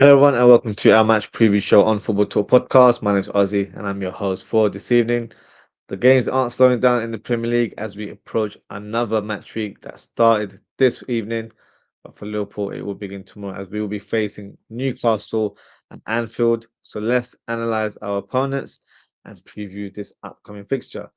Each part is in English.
Hello, everyone, and welcome to our match preview show on Football Talk Podcast. My name is Ozzie, and I'm your host for this evening. The games aren't slowing down in the Premier League as we approach another match week that started this evening. But for Liverpool, it will begin tomorrow as we will be facing Newcastle and Anfield. So let's analyze our opponents and preview this upcoming fixture.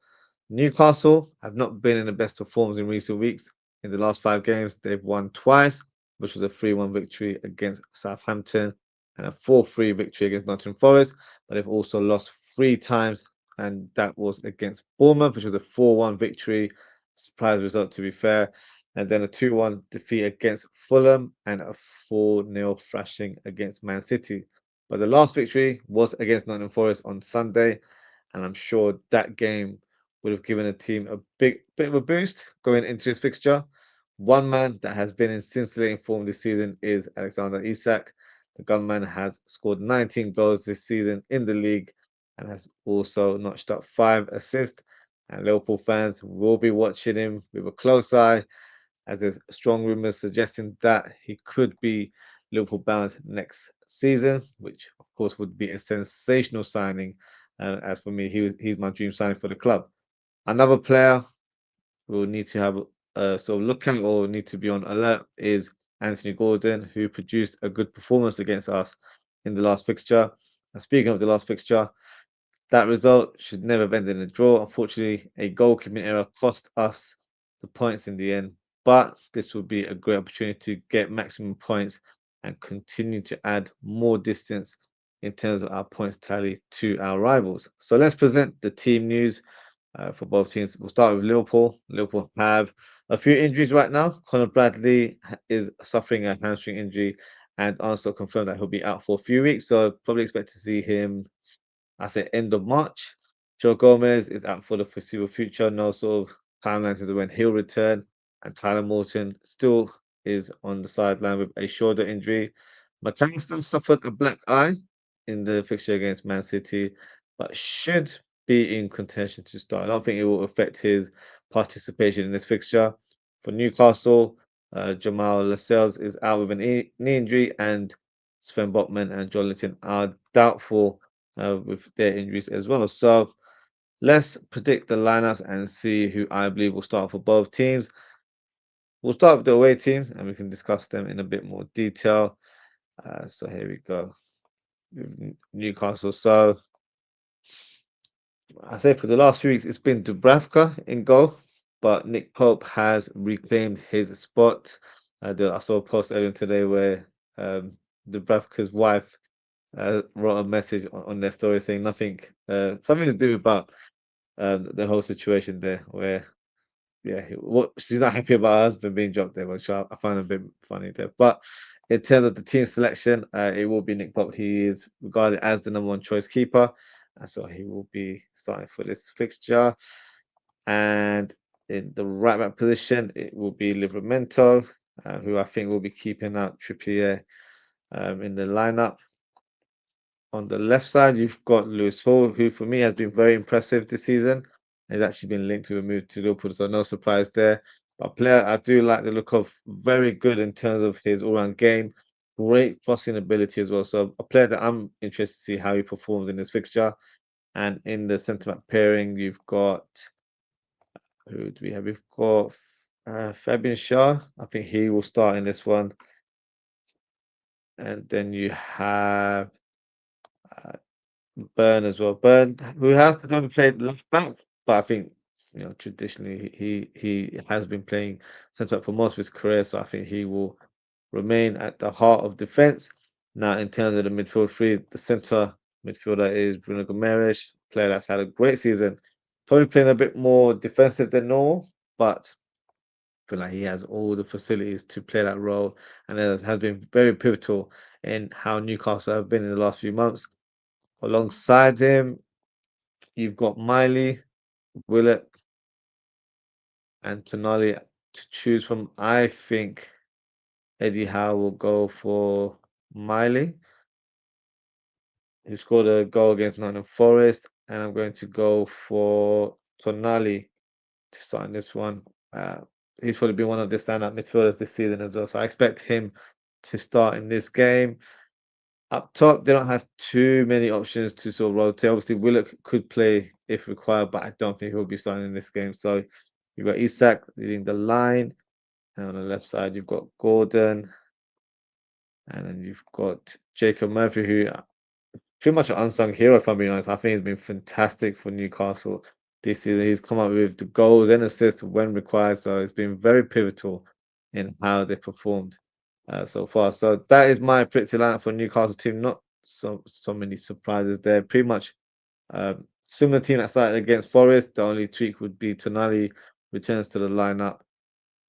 Newcastle have not been in the best of forms in recent weeks. In the last 5 games, they've won twice, which was a 3-1 victory against Southampton and a 4-3 victory against Nottingham Forest. But they've also lost 3 times, and that was against Bournemouth, which was a 4-1 victory. Surprise result, to be fair. And then a 2-1 defeat against Fulham and a 4-0 thrashing against Man City. But the last victory was against Nottingham Forest on Sunday, and I'm sure that game would have given the team a bit of a boost going into this fixture. One man that has been in scintillating form this season is Alexander Isak. The gunman has scored 19 goals this season in the league and has also notched up 5 assists. And Liverpool fans will be watching him with a close eye, as there's strong rumours suggesting that he could be Liverpool bound next season, which of course would be a sensational signing. As for me, he's my dream signing for the club. Another player who will need to have a sort of look at or need to be on alert is Anthony Gordon, who produced a good performance against us in the last fixture. And speaking of the last fixture, that result should never have ended in a draw. Unfortunately, a goalkeeping error cost us the points in the end, but this will be a great opportunity to get maximum points and continue to add more distance in terms of our points tally to our rivals. So let's present the team news for both teams. We'll start with Liverpool. Liverpool have a few injuries right now. Conor Bradley is suffering a hamstring injury and also confirmed that he'll be out for a few weeks. So probably expect to see him, I say, end of March. Joe Gomez is out for the foreseeable future. No sort of timeline to when he'll return. And Tyler Morton still is on the sideline with a shoulder injury. McAllister suffered a black eye in the fixture against Man City, but should be in contention to start. I don't think it will affect his participation in this fixture. For Newcastle, Jamal Lascelles is out with an knee injury, and Sven Botman and John Linton are doubtful with their injuries as well. So let's predict the lineups and see who I believe will start for both teams. We'll start with the away team and we can discuss them in a bit more detail. So here we go with Newcastle. So I say for the last few weeks it's been Dubravka in goal, but Nick Pope has reclaimed his spot. I saw a post earlier today where Dubravka's wife wrote a message on their story saying nothing, something to do about the whole situation there, where what she's not happy about her husband being dropped there, which I find a bit funny there. But in terms of the team selection, it will be Nick Pope. He is regarded as the number 1 choice keeper, and so he will be starting for this fixture. And in the right back position, it will be Livramento, who I think will be keeping out Trippier in the lineup. On the left side, you've got Lewis Hall, who for me has been very impressive this season. He's actually been linked to a move to Liverpool, so no surprise there. But a player I do like the look of, very good in terms of his all-round game, great crossing ability as well. So a player that I'm interested to see how he performs in this fixture. And in the centre back pairing, you've got, who do we have? We've got Fabian Shaw. I think he will start in this one. And then you have uh, Burn as well. Burn, who has only played left back, but I think traditionally he has been playing centre back for most of his career, so I think he will remain at the heart of defence. Now, in terms of the midfield three, the centre midfielder is Bruno Gomes, player that's had a great season, probably playing a bit more defensive than normal, but I feel like he has all the facilities to play that role, and has been very pivotal in how Newcastle have been in the last few months. Alongside him, you've got Miley, Willett, and Tonali to choose from. I think Eddie Howe will go for Miley, who scored a goal against Nottingham Forest, and I'm going to go for Tonali to start in this one. Uh, he's probably been one of the standout midfielders this season as well, so I expect him to start in this game. Up top, they don't have too many options to sort of rotate. Obviously, Willock could play if required, but I don't think he'll be starting in this game. So you've got Isak leading the line, and on the left side, you've got Gordon, and then you've got Jacob Murphy, who pretty much an unsung hero, if I'm being honest. I think he's been fantastic for Newcastle this season. He's come up with the goals and assists when required, so it's been very pivotal in how they performed so far. So that is my predicted lineup for Newcastle team. Not so many surprises there. Pretty much similar team that started against Forest. The only tweak would be Tonali returns to the lineup.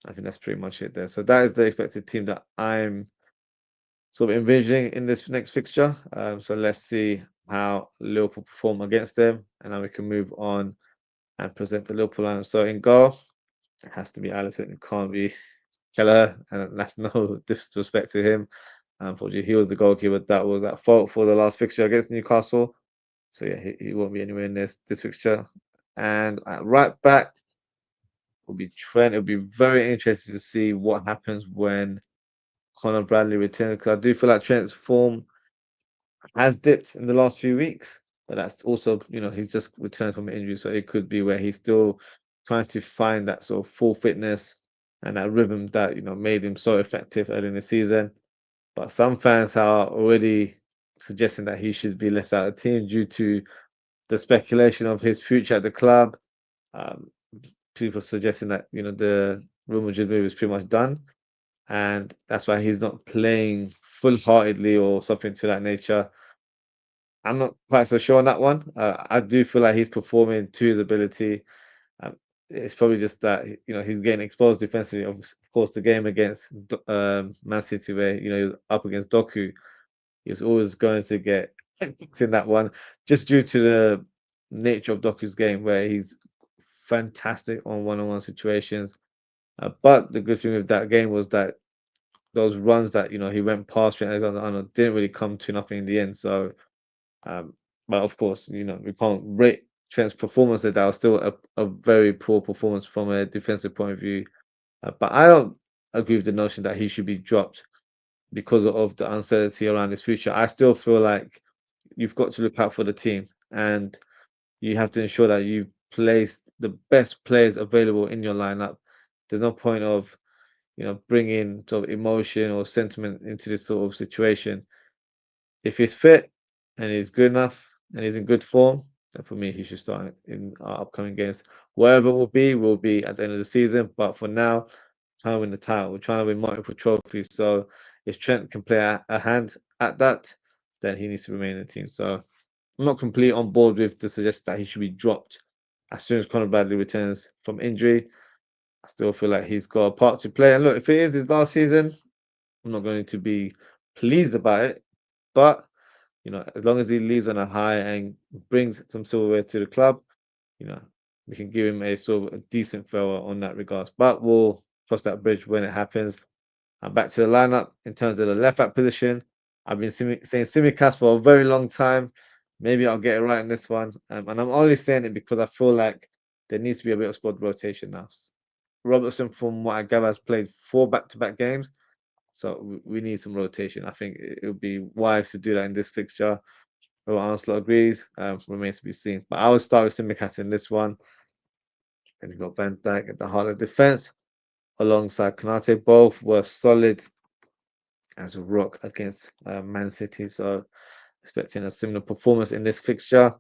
I think that's pretty much it there. So that is the expected team that I'm sort of envisioning in this next fixture. So let's see how Liverpool perform against them, and then we can move on and present the Liverpool lineup. So in goal, it has to be Alisson. It can't be Keller, and that's no disrespect to him. Unfortunately, he was the goalkeeper that was at fault for the last fixture against Newcastle. So yeah, he won't be anywhere in this fixture. And at right back will be Trent. It'll be very interesting to see what happens when Conor Bradley returns, because I do feel like Trent's form has dipped in the last few weeks, but that's also, he's just returned from an injury, so it could be where he's still trying to find that sort of full fitness and that rhythm that made him so effective early in the season. But some fans are already suggesting that he should be left out of the team due to the speculation of his future at the club. Um, People suggesting that the Real Madrid move is pretty much done, and that's why he's not playing full-heartedly or something to that nature. I'm not quite so sure on that one. I do feel like he's performing to his ability. Um, it's probably just that he's getting exposed defensively. Of course, the game against Man City, where he was up against Doku, he was always going to get kicked in that one, just due to the nature of Doku's game, where he's fantastic on one-on-one situations. But the good thing with that game was that those runs that he went past Trent Alexander-Arnold didn't really come to nothing in the end. So. Um, but of course, we can't rate Trent's performance. That was still a very poor performance from a defensive point of view. But I don't agree with the notion that he should be dropped because of the uncertainty around his future. I still feel like you've got to look out for the team, and you have to ensure that you place the best players available in your lineup. There's no point of bringing sort of emotion or sentiment into this sort of situation. If he's fit and he's good enough and he's in good form, then for me, he should start in our upcoming games. Wherever will be at the end of the season. But for now, trying to win the title, we're trying to win multiple trophies. So if Trent can play a hand at that, then he needs to remain in the team. So I'm not completely on board with the suggestion that he should be dropped as soon as Conor Bradley returns from injury. I still feel like he's got a part to play. And look, if it is his last season, I'm not going to be pleased about it. But as long as he leaves on a high and brings some silverware to the club, you know, we can give him a sort of a decent farewell on that regards. But we'll cross that bridge when it happens. And back to the lineup in terms of the left back position. I've been saying Simicast for a very long time. Maybe I'll get it right in this one. And I'm only saying it because I feel like there needs to be a bit of squad rotation now. Robertson, from what I gather, has played 4 back-to-back games. So we need some rotation. I think it would be wise to do that in this fixture. Whether Arsenal agrees remains to be seen. But I would start with Simicast in this one. And you've got Van Dijk at the heart of defense alongside Konate. Both were solid as a rock against Man City. So expecting a similar performance in this fixture.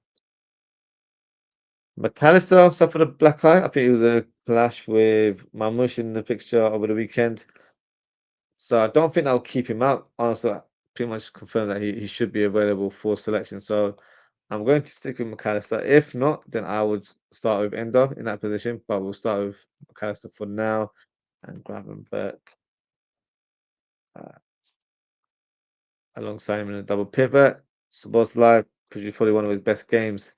McAllister suffered a black eye. I think it was a clash with Marmoush in the fixture over the weekend. So I don't think that will keep him out. Honestly, pretty much confirmed that he should be available for selection. So I'm going to stick with McAllister. If not, then I would start with Endo in that position. But we'll start with McAllister for now and Gravenberch uh, alongside him in a double pivot. Szoboszlai, probably one of his best games.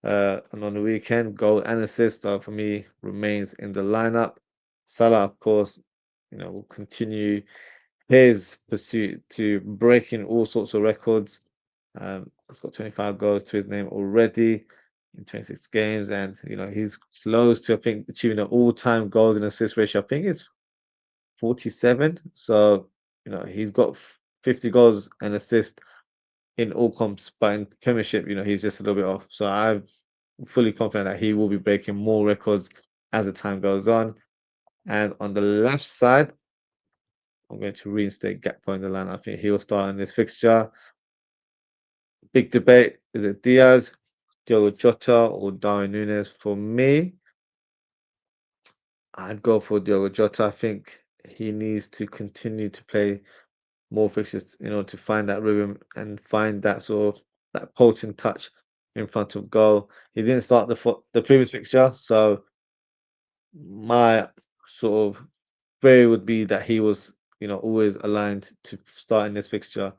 And on the weekend, goal and assist for me remains in the lineup. Salah, of course, will continue his pursuit to breaking all sorts of records. He's got 25 goals to his name already in 26 games, and he's close to, I think, achieving an all-time goals and assist ratio. I think it's 47. So he's got 50 goals and assists in all comps, but in Premiership, he's just a little bit off. So I'm fully confident that he will be breaking more records as the time goes on. And on the left side, I'm going to reinstate Gakpo in the line. I think he will start in this fixture. Big debate: is it Diaz, Diogo Jota, or Darwin Núñez? For me, I'd go for Diogo Jota. I think he needs to continue to play more fixtures, to find that rhythm and find that sort of that potent touch in front of goal. He didn't start the previous fixture, so my sort of theory would be that he was, always aligned to start in this fixture.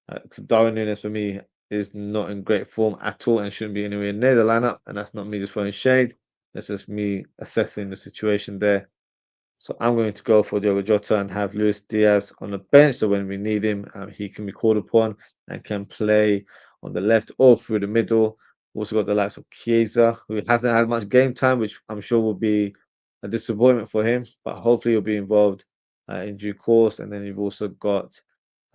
Because Darwin Núñez for me is not in great form at all and shouldn't be anywhere near the lineup. And that's not me just throwing shade. That's just me assessing the situation there. So I'm going to go for Diogo Jota and have Luis Diaz on the bench. So when we need him, he can be called upon and can play on the left or through the middle. Also got the likes of Chiesa, who hasn't had much game time, which I'm sure will be a disappointment for him. But hopefully he'll be involved in due course. And then you've also got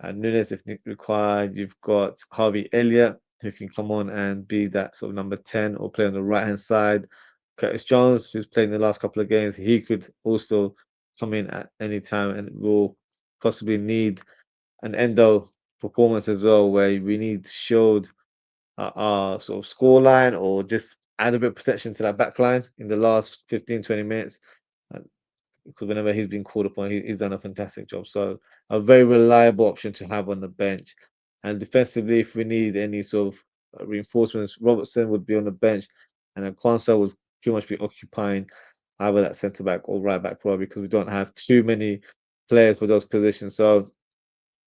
Nunes if required. You've got Harvey Elliott, who can come on and be that sort of number 10 or play on the right hand side. Curtis Jones, who's played in the last couple of games, he could also come in at any time and will possibly need an endo performance as well, where we need to shield our sort of score line or just add a bit of protection to that back line in the last 15, 20 minutes. Because whenever he's been called upon, he's done a fantastic job. So a very reliable option to have on the bench. And defensively, if we need any sort of reinforcements, Robertson would be on the bench, and then Kwanzaa would pretty much be occupying either that centre back or right back probably because we don't have too many players for those positions. So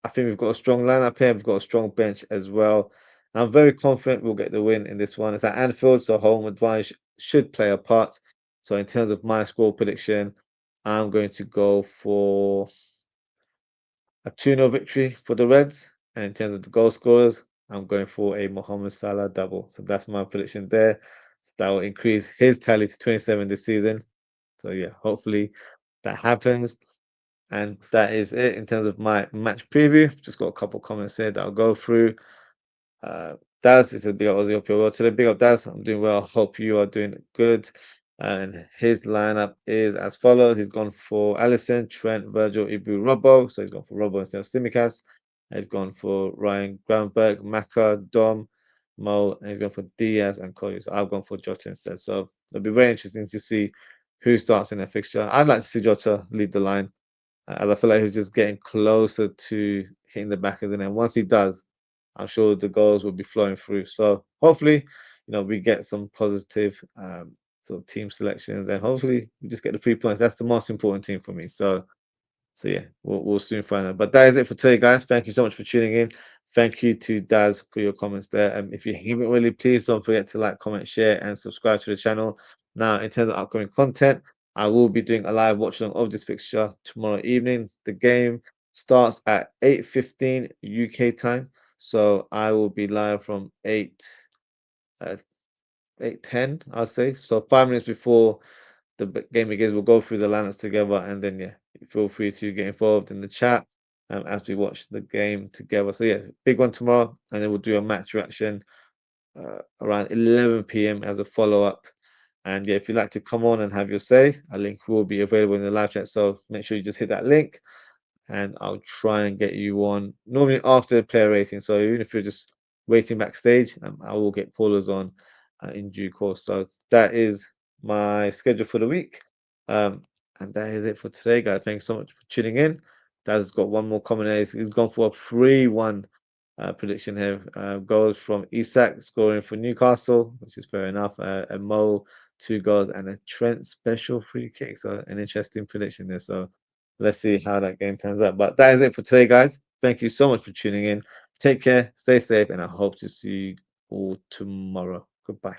I think we've got a strong lineup here. We've got a strong bench as well. I'm very confident we'll get the win in this one. It's at Anfield, so home advantage should play a part. So in terms of my score prediction, I'm going to go for a 2-0 victory for the Reds. And in terms of the goal scorers, I'm going for a Mohamed Salah double. So that's my prediction there. So that will increase his tally to 27 this season. So yeah, hopefully that happens. And that is it in terms of my match preview. Just got a couple comments here that I'll go through. Daz, is a big up Ozzie, hope you're well today. Big up Daz, I'm doing well. Hope you are doing good. And his lineup is as follows. He's gone for Allison, Trent, Virgil, Ibu, Robbo. So he's gone for Robbo instead of Simicast. He's gone for Ryan Groundberg, Maka, Dom, Mo, and he's gone for Diaz and Cody. So I've gone for Jota instead. So it'll be very interesting to see who starts in that fixture. I'd like to see Jota lead the line, as I feel like he's just getting closer to hitting the back of the net. Once he does, I'm sure the goals will be flowing through. So hopefully, we get some positive sort of team selections, and hopefully we just get the 3 points. That's the most important thing for me. So yeah, we'll soon find out. But that is it for today, guys. Thank you so much for tuning in. Thank you to Daz for your comments there. If you haven't already, please don't forget to like, comment, share, and subscribe to the channel. Now, in terms of upcoming content, I will be doing a live watch along of this fixture tomorrow evening. The game starts at 8:15 UK time, so I will be live from 8:10, I'll say. So 5 minutes before the game begins, we'll go through the lineups together, and then yeah, feel free to get involved in the chat as we watch the game together. So yeah, big one tomorrow, and then we'll do a match reaction around 11 p.m. as a follow up. And yeah, if you'd like to come on and have your say, a link will be available in the live chat. So make sure you just hit that link, and I'll try and get you on normally after the player rating. So even if you're just waiting backstage, I will get callers on in due course. So that is my schedule for the week. And that is it for today, guys. Thanks so much for tuning in. Daz's got one more comment. He's gone for a 3-1 prediction here. Goals from Isak scoring for Newcastle, which is fair enough. A Mo, 2 goals, and a Trent special free kick. So an interesting prediction there. So let's see how that game pans out. But that is it for today, guys. Thank you so much for tuning in. Take care, stay safe, and I hope to see you all tomorrow. Goodbye.